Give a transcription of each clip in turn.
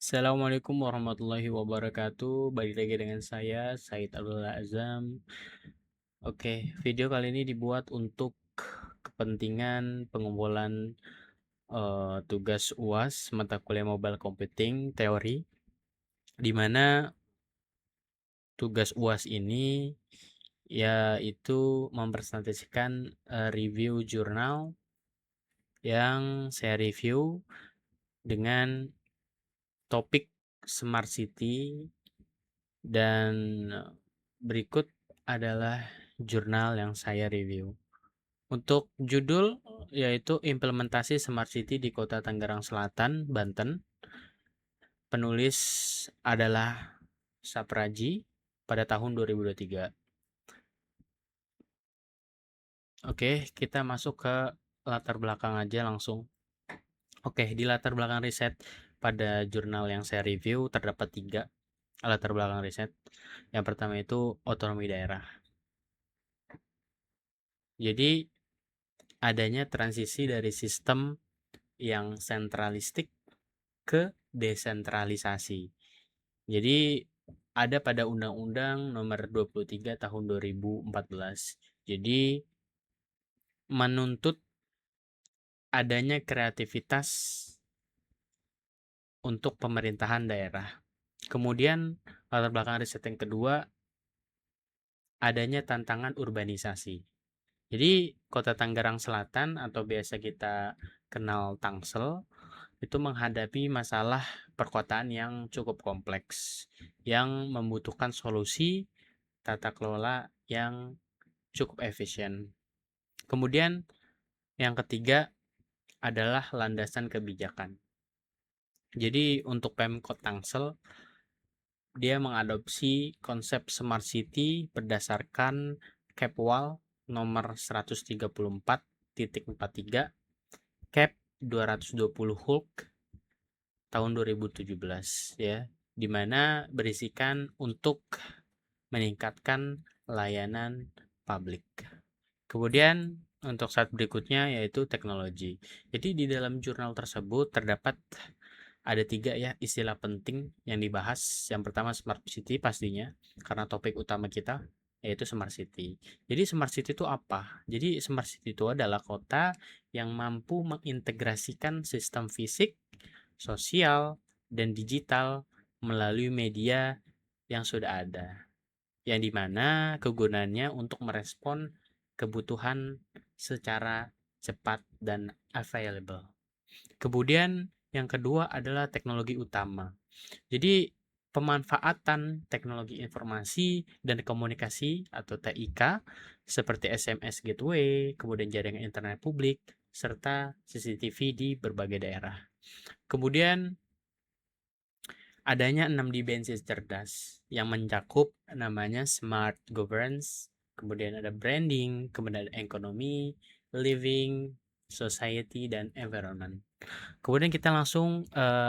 Assalamualaikum warahmatullahi wabarakatuh. Balik lagi dengan saya, Said Abdullah Azam. Oke, video kali ini dibuat untuk kepentingan pengumpulan tugas UAS mata kuliah Mobile Computing Teori, di mana tugas UAS ini yaitu mempresentasikan review jurnal yang saya review dengan topik Smart City. Dan berikut adalah jurnal yang saya review. Untuk judul yaitu Implementasi Smart City di Kota Tangerang Selatan, Banten. Penulis adalah Sapraji pada tahun 2023. Oke, kita masuk ke latar belakang aja langsung. Oke, di latar belakang riset pada jurnal yang saya review terdapat 3 latar belakang riset. Yang pertama itu otonomi daerah. Jadi adanya transisi dari sistem yang sentralistik ke desentralisasi. Jadi ada pada Undang-Undang Nomor 23 Tahun 2014. Jadi menuntut adanya kreativitas untuk pemerintahan daerah. Kemudian latar belakang riset yang kedua, adanya tantangan urbanisasi. Jadi Kota Tangerang Selatan atau biasa kita kenal Tangsel itu menghadapi masalah perkotaan yang cukup kompleks yang membutuhkan solusi tata kelola yang cukup efisien. Kemudian yang ketiga adalah landasan kebijakan. Jadi untuk Pemkot Tangsel dia mengadopsi konsep Smart City berdasarkan Capwal nomor 134.43 Cap 220 Hulk tahun 2017 ya, di mana berisikan untuk meningkatkan layanan publik. Kemudian untuk saat berikutnya yaitu teknologi. Jadi di dalam jurnal tersebut terdapat ada 3 ya istilah penting yang dibahas. Yang pertama Smart City pastinya, karena topik utama kita yaitu Smart City. Jadi Smart City itu apa? Jadi Smart City itu adalah kota yang mampu mengintegrasikan sistem fisik, sosial, dan digital melalui media yang sudah ada, yang dimana kegunaannya untuk merespon kebutuhan secara cepat dan available. Kemudian yang kedua adalah teknologi utama. Jadi pemanfaatan teknologi informasi dan komunikasi atau TIK seperti SMS gateway, kemudian jaringan internet publik, serta CCTV di berbagai daerah. Kemudian adanya 6 dimensi cerdas yang mencakup namanya smart governance, kemudian ada branding, kemudian ada ekonomi, living, society, dan environment. Kemudian kita langsung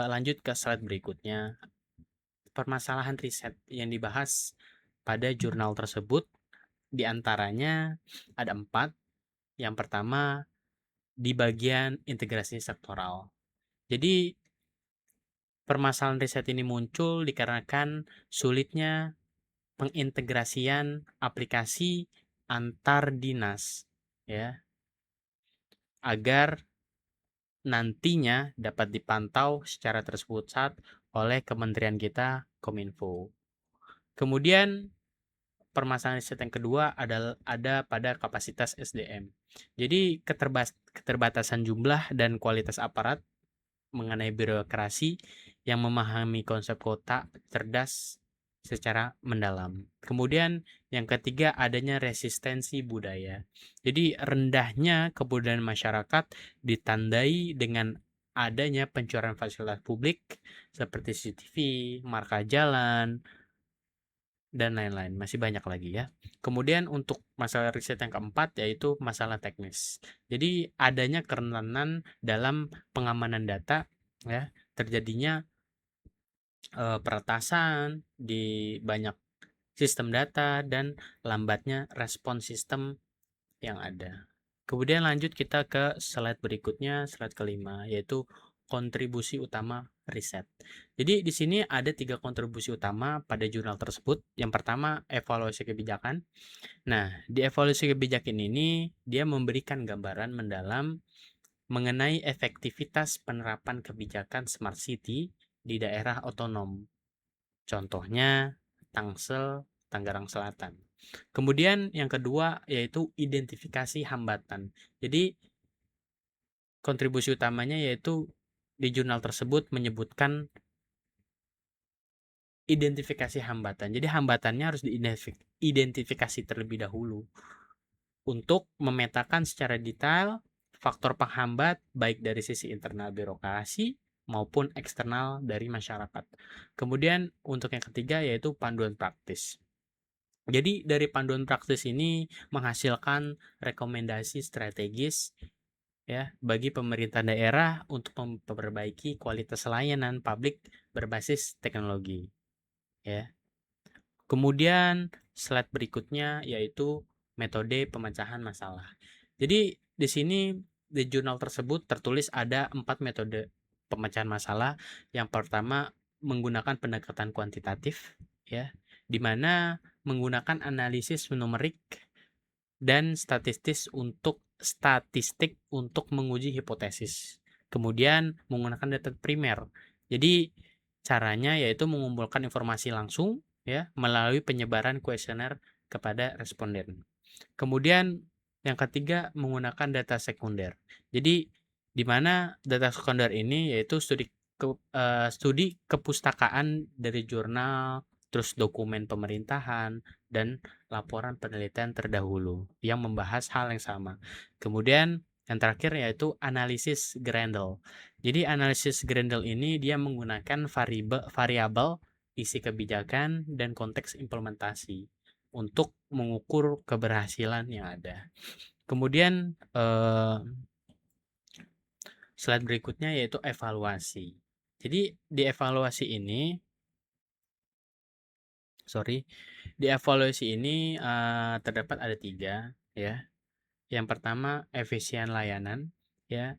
lanjut ke slide berikutnya. Permasalahan riset yang dibahas pada jurnal tersebut diantaranya ada 4. Yang pertama di bagian integrasi sektoral. Jadi permasalahan riset ini muncul dikarenakan sulitnya pengintegrasian aplikasi antar dinas ya, agar nantinya dapat dipantau secara terpusat oleh kementerian kita Kominfo. Kemudian permasalahan riset yang kedua adalah ada pada kapasitas SDM. Jadi keterbatasan jumlah dan kualitas aparat mengenai birokrasi yang memahami konsep kota cerdas secara mendalam. Kemudian yang ketiga adanya resistensi budaya. Jadi rendahnya kebudayaan masyarakat ditandai dengan adanya pencurian fasilitas publik seperti CCTV, marka jalan, dan lain-lain. Masih banyak lagi ya. Kemudian untuk masalah riset yang keempat yaitu masalah teknis. Jadi adanya kerentanan dalam pengamanan data ya, terjadinya peretasan di banyak sistem data dan lambatnya respon sistem yang ada. Kemudian lanjut kita ke slide berikutnya, slide kelima, yaitu kontribusi utama riset. Jadi di sini ada 3 kontribusi utama pada jurnal tersebut. Yang pertama, evaluasi kebijakan. Nah, di evaluasi kebijakan ini dia memberikan gambaran mendalam mengenai efektivitas penerapan kebijakan smart city di daerah otonom. Contohnya Tangsel, Tangerang Selatan. Kemudian yang kedua yaitu identifikasi hambatan. Jadi kontribusi utamanya yaitu di jurnal tersebut menyebutkan identifikasi hambatan. Jadi hambatannya harus diidentifikasi terlebih dahulu untuk memetakan secara detail faktor penghambat baik dari sisi internal birokrasi maupun eksternal dari masyarakat. Kemudian untuk yang ketiga yaitu panduan praktis. Jadi dari panduan praktis ini menghasilkan rekomendasi strategis ya bagi pemerintah daerah untuk memperbaiki kualitas layanan publik berbasis teknologi ya. Kemudian slide berikutnya yaitu metode pemecahan masalah. Jadi di sini di jurnal tersebut tertulis ada 4 metode pemecahan masalah. Yang pertama menggunakan pendekatan kuantitatif ya, di mana menggunakan analisis numerik dan statistik untuk menguji hipotesis. Kemudian menggunakan data primer. Jadi caranya yaitu mengumpulkan informasi langsung ya melalui penyebaran kuesioner kepada responden. Kemudian yang ketiga menggunakan data sekunder. Jadi di mana data sekunder ini yaitu studi kepustakaan dari jurnal, terus dokumen pemerintahan dan laporan penelitian terdahulu yang membahas hal yang sama. Kemudian yang terakhir yaitu analisis Grendel. Jadi analisis Grendel ini dia menggunakan variabel isi kebijakan dan konteks implementasi untuk mengukur keberhasilan yang ada. Kemudian slide berikutnya yaitu evaluasi. Jadi di evaluasi ini terdapat ada 3 ya. Yang pertama efisien layanan ya.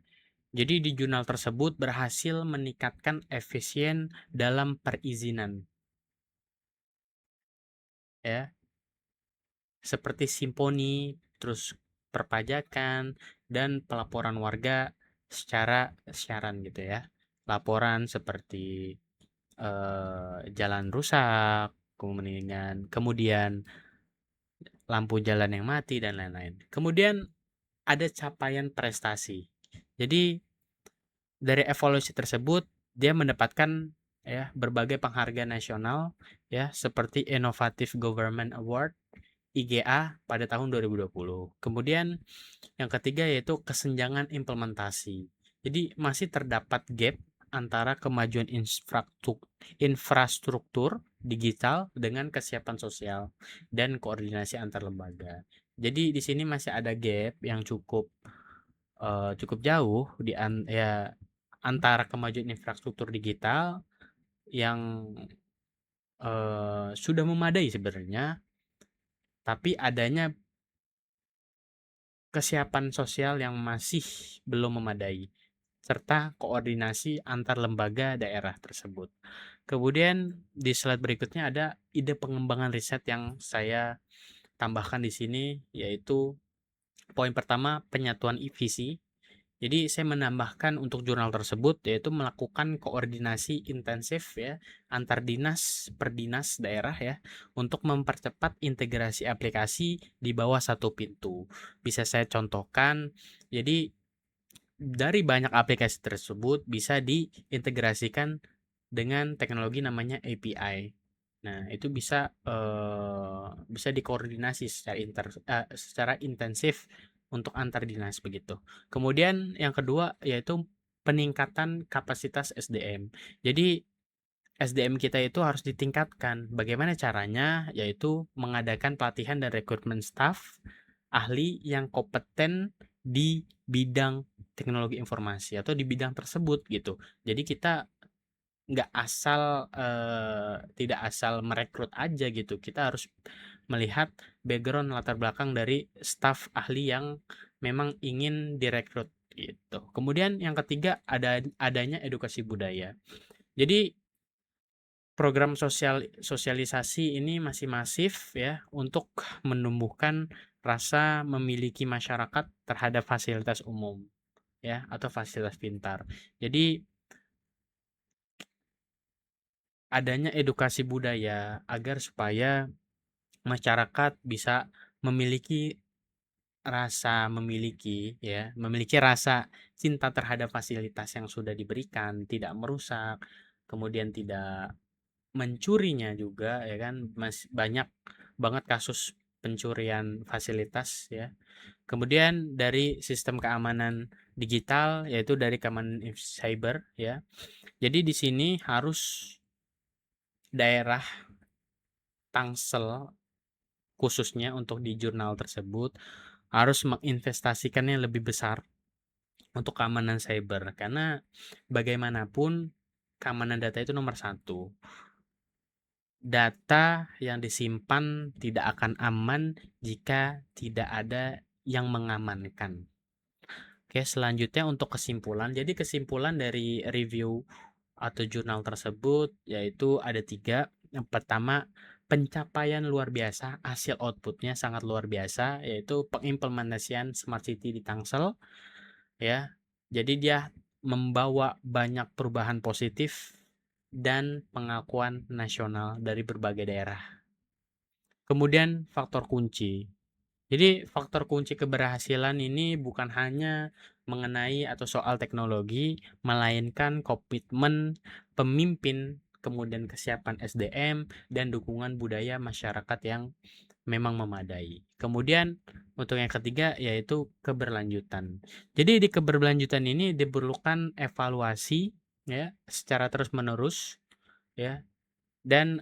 Jadi di jurnal tersebut berhasil meningkatkan efisien dalam perizinan ya. Seperti simponi, terus perpajakan dan pelaporan warga secara siaran gitu ya. Laporan seperti jalan rusak, kemudian lampu jalan yang mati dan lain-lain. Kemudian ada capaian prestasi. Jadi dari evaluasi tersebut dia mendapatkan ya berbagai penghargaan nasional ya seperti Innovative Government Award IGA pada tahun 2020. Kemudian yang ketiga yaitu kesenjangan implementasi. Jadi masih terdapat gap antara kemajuan infrastruktur digital dengan kesiapan sosial dan koordinasi antar lembaga. Jadi di sini masih ada gap yang cukup jauh antara kemajuan infrastruktur digital yang sudah memadai sebenarnya, tapi adanya kesiapan sosial yang masih belum memadai, serta koordinasi antar lembaga daerah tersebut. Kemudian di slide berikutnya ada ide pengembangan riset yang saya tambahkan di sini, yaitu poin pertama penyatuan visi. Jadi saya menambahkan untuk jurnal tersebut yaitu melakukan koordinasi intensif ya antar dinas per dinas daerah ya untuk mempercepat integrasi aplikasi di bawah satu pintu. Bisa saya contohkan. Jadi dari banyak aplikasi tersebut bisa diintegrasikan dengan teknologi namanya API. Nah, itu bisa dikoordinasi secara intensif untuk antar dinas begitu. Kemudian yang kedua yaitu peningkatan kapasitas SDM. Jadi SDM kita itu harus ditingkatkan. Bagaimana caranya? Yaitu mengadakan pelatihan dan rekrutmen staf ahli yang kompeten di bidang teknologi informasi atau di bidang tersebut gitu. Jadi kita tidak asal merekrut aja gitu. Kita harus melihat background latar belakang dari staf ahli yang memang ingin direkrut. gitu. Kemudian yang ketiga adanya edukasi budaya. Jadi program sosialisasi ini masih masif ya untuk menumbuhkan rasa memiliki masyarakat terhadap fasilitas umum ya atau fasilitas pintar. Jadi adanya edukasi budaya agar supaya masyarakat bisa memiliki memiliki rasa cinta terhadap fasilitas yang sudah diberikan, tidak merusak, kemudian tidak mencurinya juga ya kan, banyak banget kasus pencurian fasilitas ya. Kemudian dari sistem keamanan digital yaitu dari keamanan cyber ya. Jadi di sini harus daerah Tangsel khususnya untuk di jurnal tersebut harus menginvestasikannya lebih besar untuk keamanan cyber karena bagaimanapun keamanan data itu nomor satu. Data yang disimpan tidak akan aman jika tidak ada yang mengamankan. Oke, selanjutnya untuk kesimpulan. Jadi kesimpulan dari review atau jurnal tersebut yaitu ada 3. Yang pertama, pencapaian luar biasa, hasil outputnya sangat luar biasa, yaitu pengimplementasian Smart City di Tangsel ya. Jadi dia membawa banyak perubahan positif dan pengakuan nasional dari berbagai daerah. Kemudian faktor kunci. Jadi faktor kunci keberhasilan ini bukan hanya mengenai atau soal teknologi, melainkan komitmen pemimpin, kemudian kesiapan SDM, dan dukungan budaya masyarakat yang memang memadai. Kemudian untuk yang ketiga yaitu keberlanjutan. Jadi di keberlanjutan ini diperlukan evaluasi ya secara terus-menerus ya dan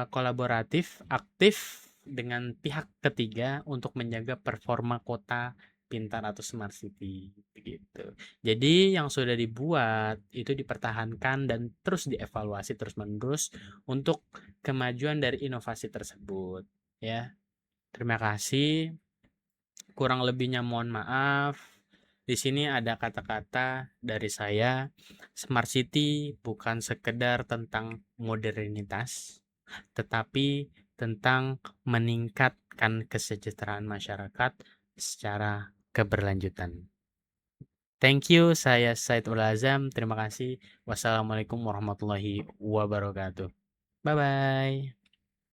kolaboratif aktif dengan pihak ketiga untuk menjaga performa kota pintar atau smart city begitu. Jadi yang sudah dibuat itu dipertahankan dan terus dievaluasi terus-menerus untuk kemajuan dari inovasi tersebut ya. Terima kasih. Kurang lebihnya mohon maaf. Di sini ada kata-kata dari saya, Smart City bukan sekedar tentang modernitas, tetapi tentang meningkatkan kesejahteraan masyarakat secara keberlanjutan. Thank you, saya Said Ulazam. Terima kasih. Wassalamualaikum warahmatullahi wabarakatuh. Bye bye.